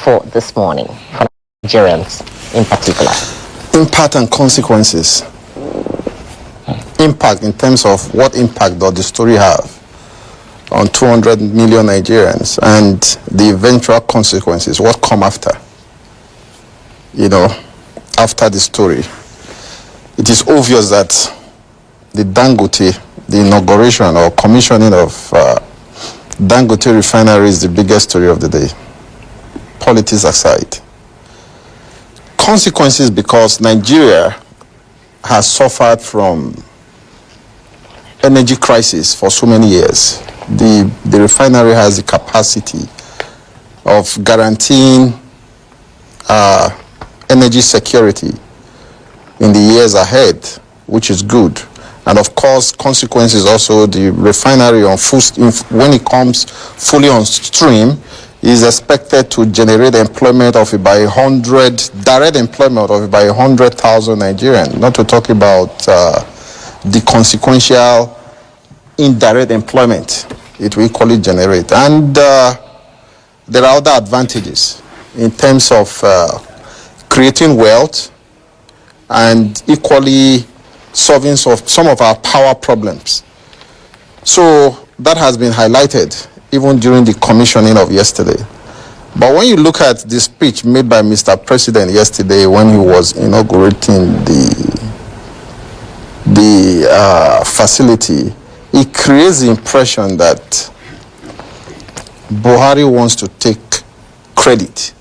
for this morning, for Nigerians in particular? Impact and consequences. Impact in terms of what impact does the story have on 200 million Nigerians, and the eventual consequences, what come after, after the story. It is obvious that the Dangote, the inauguration or commissioning of Dangote Refinery is the biggest story of the day, politics aside. Consequences because Nigeria has suffered from energy crisis for so many years. The refinery has the capacity of guaranteeing energy security in the years ahead, which is good. And of course, consequences also, the refinery when it comes fully on stream, is expected to generate employment of about 100, direct employment of about 100,000 Nigerians, not to talk about the consequential indirect employment it will equally generate. And there are other advantages in terms of creating wealth and equally solving some of our power problems. So that has been highlighted even during the commissioning of yesterday. But when you look at the speech made by Mr. President yesterday when he was inaugurating the facility, it creates the impression that Buhari wants to take credit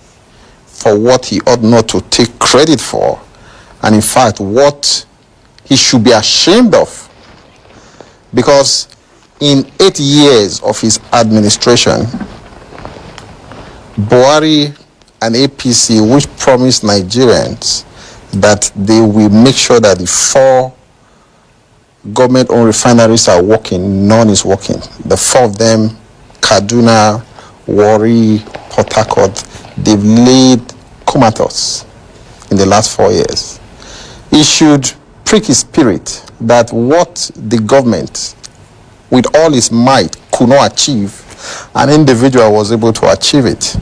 for what he ought not to take credit for, and in fact what he should be ashamed of. Because in 8 years of his administration, Buhari and APC, which promised Nigerians that they will make sure that the 4 government-owned refineries are working, none is working. The 4 of them, Kaduna, Warri, Port Harcourt, they've laid comatose in the last 4 years. He should prick his spirit that what the government, with all its might, could not achieve, an individual was able to achieve it.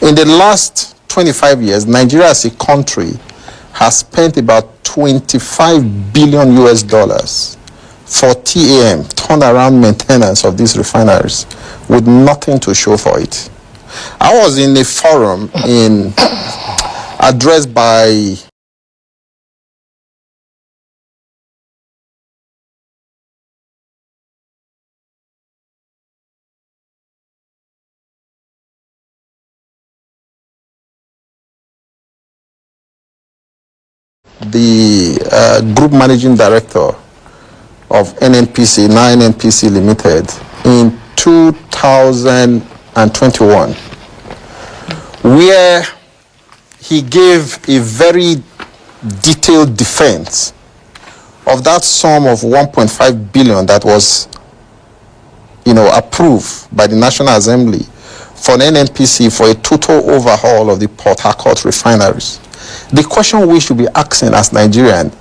In the last 25 years, Nigeria as a country has spent about 25 billion US dollars for TAM, turnaround maintenance of these refineries, with nothing to show for it. I was in a forum addressed by the group managing director of NNPC, now NNPC Limited, in 2021, where he gave a very detailed defense of that sum of 1.5 billion that was approved by the National Assembly for an NNPC for a total overhaul of the Port Harcourt refineries. The question we should be asking as Nigerians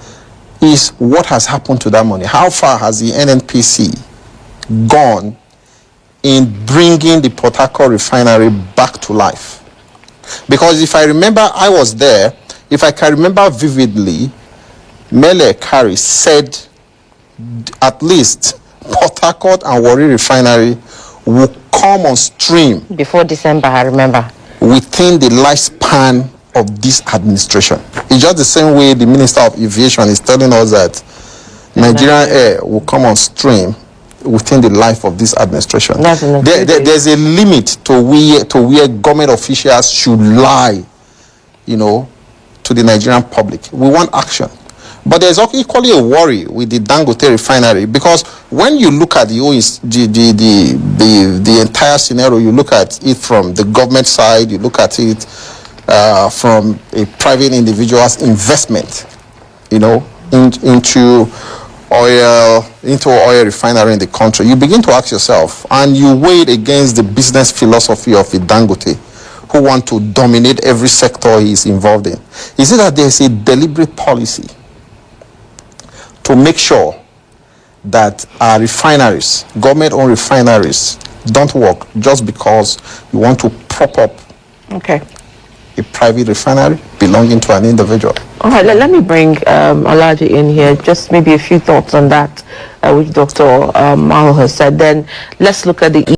is, what has happened to that money? How far has the NNPC gone in bringing the Port Harcourt refinery back to life? Because if I remember, I was there, if I can remember vividly, Mele Kari said at least Port Harcourt and Warri refinery will come on stream before December, I remember, within the lifespan of this administration. It's just the same way the Minister of Aviation is telling us that Nigerian Air will come on stream within the life of this administration. There's a limit to where government officials should lie, to the Nigerian public. We want action. But there's equally a worry with the Dangote refinery, because when you look at the entire scenario, you look at it from the government side, you look at it from a private individual's investment, into oil refinery in the country. You begin to ask yourself, and you weigh it against the business philosophy of the Dangote, who want to dominate every sector he is involved in. Is it that there's a deliberate policy to make sure that our refineries, government-owned refineries, don't work just because you want to prop up Okay. A private refinery belonging to an individual. All right, let me bring Alaji in here, just maybe a few thoughts on that, which Dr. Maho has said. Then let's look at the